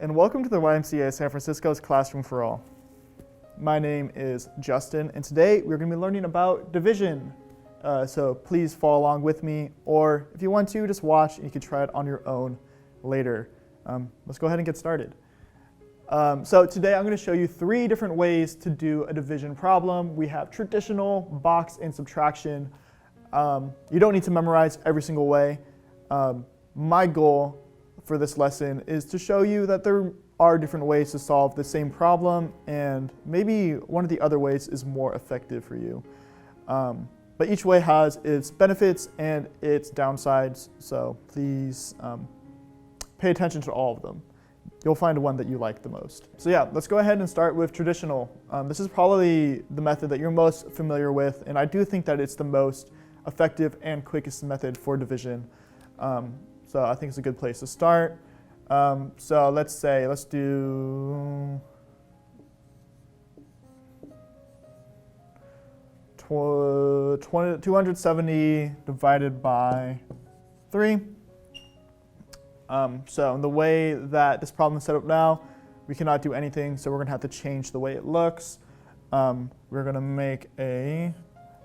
and welcome to the YMCA San Francisco's Classroom for All. My name is Justin, and today we're going to be learning about division. So please follow along with me, or if you want to, just watch and you can try it on your own later. Let's go ahead and get started. So today I'm going to show you 3 different ways to do a division problem. We have traditional, box, and subtraction. You don't need to memorize every single way. My goal for this lesson is to show you that there are different ways to solve the same problem, and maybe one of the other ways is more effective for you. But each way has its benefits and its downsides, so please pay attention to all of them. You'll find one that you like the most. So yeah, let's go ahead and start with traditional. This is probably the method that you're most familiar with, and I do think that it's the most effective and quickest method for division. So I think it's a good place to start. So let's do 270 divided by 3. So in the way that this problem is set up now, we cannot do anything, so we're going to have to change the way it looks. We're going to make a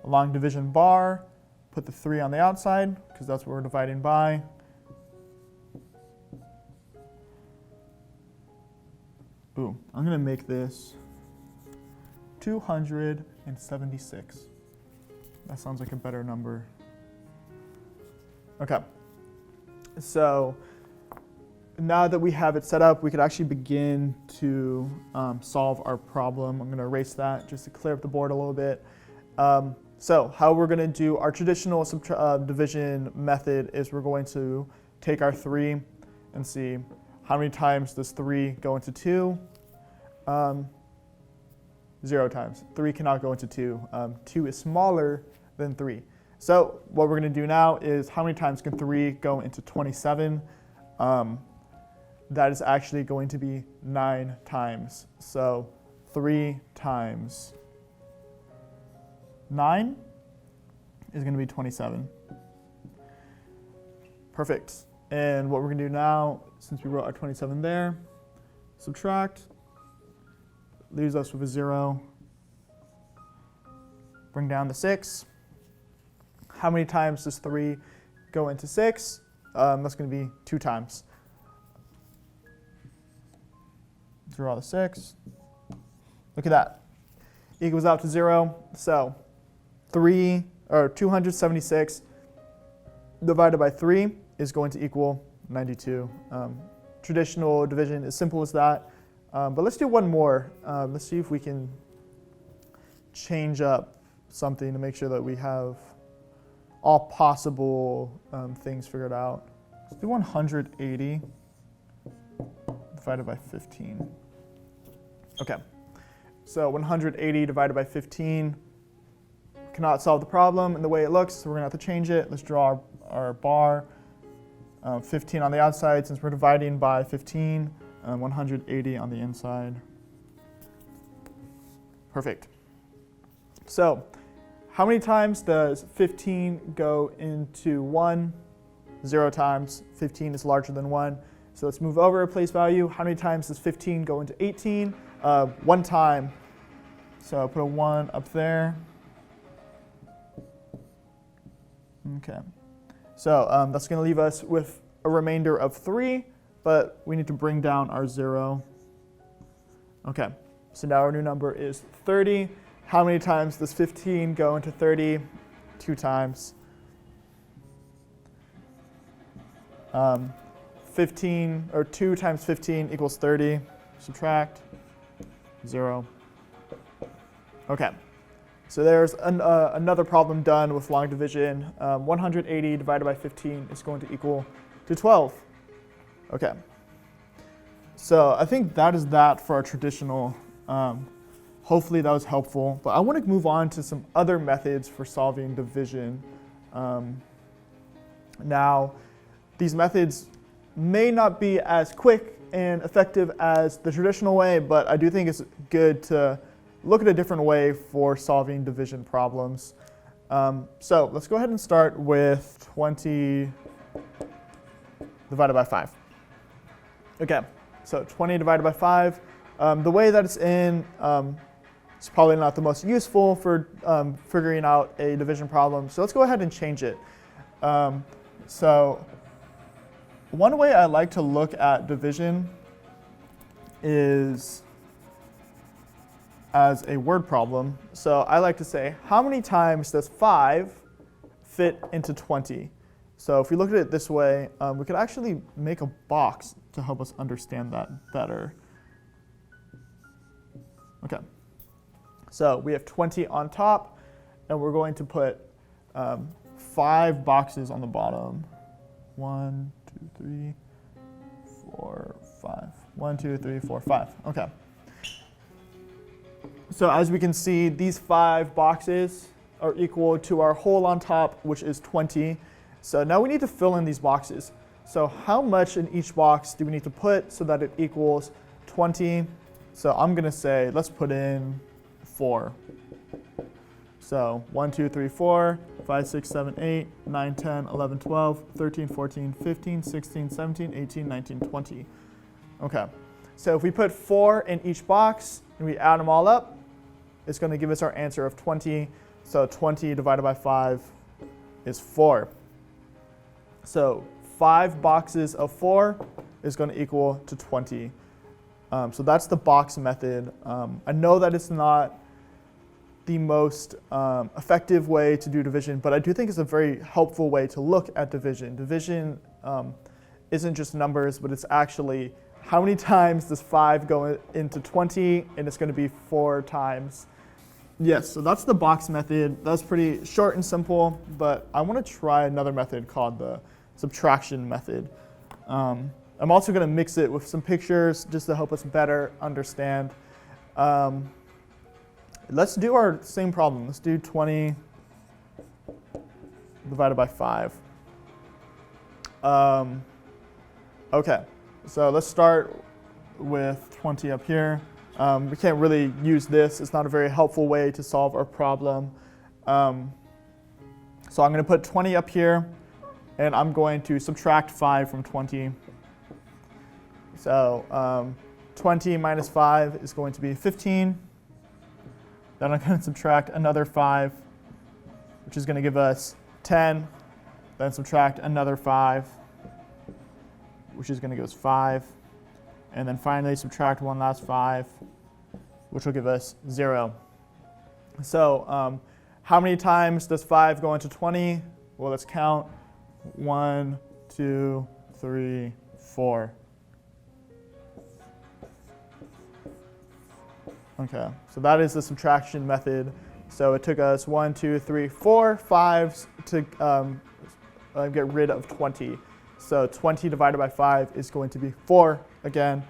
long division bar, put the 3 on the outside, because that's what we're dividing by. Ooh, I'm going to make this 276. That sounds like a better number. Okay, so now that we have it set up, we could actually begin to solve our problem. I'm going to erase that just to clear up the board a little bit. So how we're going to do our traditional division method is we're going to take our 3 and see how many times does 3 go into 2? 0 times. 3 cannot go into 2. 2 is smaller than 3. So what we're going to do now is how many times can 3 go into 27? That is actually going to be 9 times. So 3 times 9 is going to be 27. Perfect. And what we're going to do now, since we wrote our 27 there, subtract, leaves us with a 0. Bring down the 6. How many times does 3 go into 6? That's going to be 2 times. Draw the 6. Look at that. Equals out to 0. So 276 divided by 3 is going to equal 92. Traditional division is simple as that. But let's do one more. Let's see if we can change up something to make sure that we have all possible things figured out. Let's do 180 divided by 15. Okay, so 180 divided by 15 cannot solve the problem in the way it looks, so we're going to have to change it. Let's draw our bar. 15 on the outside, since we're dividing by 15. 180 on the inside. Perfect. So how many times does 15 go into 1? 0 times. 15 is larger than 1. So let's move over a place value. How many times does 15 go into 18? 1 time. So I'll put a 1 up there. Okay. So that's going to leave us with a remainder of 3. But we need to bring down our 0. Okay, so now our new number is 30. How many times does 15 go into 30? 2 times. 15, or 2 times 15 equals 30. Subtract 0. Okay, so there's another problem done with long division. 180 divided by 15 is going to equal to 12. Okay, so I think that is that for our traditional. Hopefully that was helpful, but I want to move on to some other methods for solving division. Now, these methods may not be as quick and effective as the traditional way, but I do think it's good to look at a different way for solving division problems. So let's go ahead and start with 20 divided by 5. Okay, So 20 divided by 5. The way that it's in, it's probably not the most useful for figuring out a division problem. So let's go ahead and change it. So one way I like to look at division is as a word problem. So I like to say, how many times does 5 fit into 20? So if we look at it this way, we could actually make a box to help us understand that better. Okay, so we have 20 on top, and we're going to put 5 boxes on the bottom. 1, 2, 3, 4, 5. 1, 2, 3, 4, 5. Okay. So as we can see, these 5 boxes are equal to our whole on top, which is 20. So now we need to fill in these boxes. So how much in each box do we need to put so that it equals 20? So I'm going to say, let's put in 4. So 1, 2, 3, 4, 5, 6, 7, 8, 9, 10, 11, 12, 13, 14, 15, 16, 17, 18, 19, 20. Okay, so if we put 4 in each box and we add them all up, it's going to give us our answer of 20. So 20 divided by 5 is 4. So 5 boxes of 4 is going to equal to 20. So that's the box method. I know that it's not the most effective way to do division, but I do think it's a very helpful way to look at division. Division isn't just numbers, but it's actually how many times does 5 go into 20, and it's going to be 4 times. Yes, so that's the box method. That's pretty short and simple, but I want to try another method called the subtraction method. I'm also going to mix it with some pictures just to help us better understand. Let's do our same problem. Let's do 20 divided by 5. Okay, so let's start with 20 up here. We can't really use this. It's not a very helpful way to solve our problem. So I'm going to put 20 up here, and I'm going to subtract 5 from 20. So 20 minus 5 is going to be 15. Then I'm going to subtract another 5, which is going to give us 10. Then subtract another 5, which is going to give us 5. And then finally subtract one last 5, which will give us 0. So how many times does 5 go into 20? Well, let's count. 1, 2, 3, 4. Okay, so that is the subtraction method. So it took us 1, 2, 3, 4 5s to get rid of 20. So 20 divided by 5 is going to be 4 again.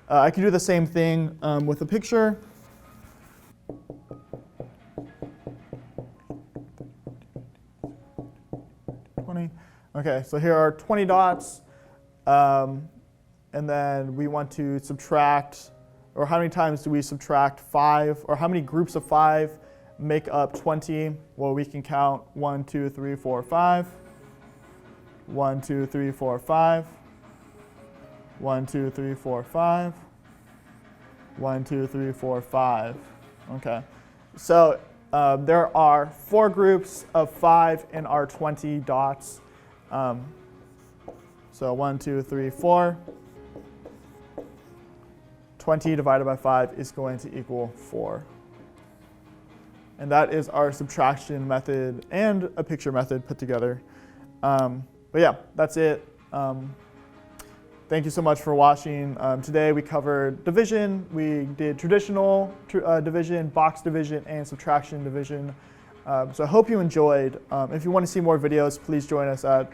I can do the same thing with a picture. Okay, so here are 20 dots. And then we want to subtract, or how many times do we subtract 5, or how many groups of 5 make up 20? Well, we can count 1, 2, 3, 4, 5. 1, 2, 3, 4, 5. 1, 2, 3, 4, 5. 1, 2, 3, 4, 5. Okay, so there are 4 groups of 5 in our 20 dots. So 1, 2, 3, 4. 20 divided by 5 is going to equal 4. And that is our subtraction method and a picture method put together. But yeah, that's it. Thank you so much for watching. Today we covered division. We did traditional division, box division, and subtraction division. So I hope you enjoyed. If you want to see more videos, please join us at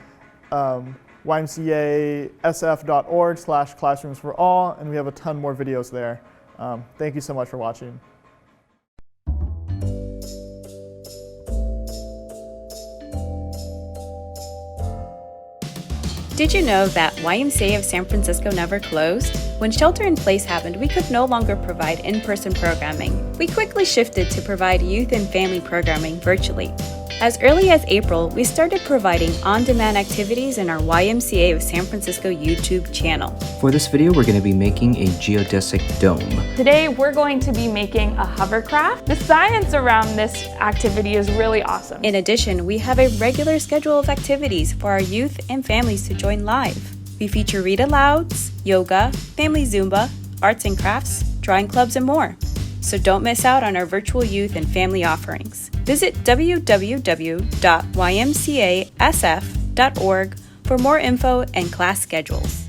YMCASF.org/classrooms4all, and we have a ton more videos there. Thank you so much for watching. Did you know that YMCA of San Francisco never closed? When shelter-in-place happened, we could no longer provide in-person programming. We quickly shifted to provide youth and family programming virtually. As early as April, we started providing on-demand activities in our YMCA of San Francisco YouTube channel. For this video, we're going to be making a geodesic dome. Today, we're going to be making a hovercraft. The science around this activity is really awesome. In addition, we have a regular schedule of activities for our youth and families to join live. We feature read-alouds, yoga, family Zumba, arts and crafts, drawing clubs, and more. So don't miss out on our virtual youth and family offerings. Visit www.ymcasf.org for more info and class schedules.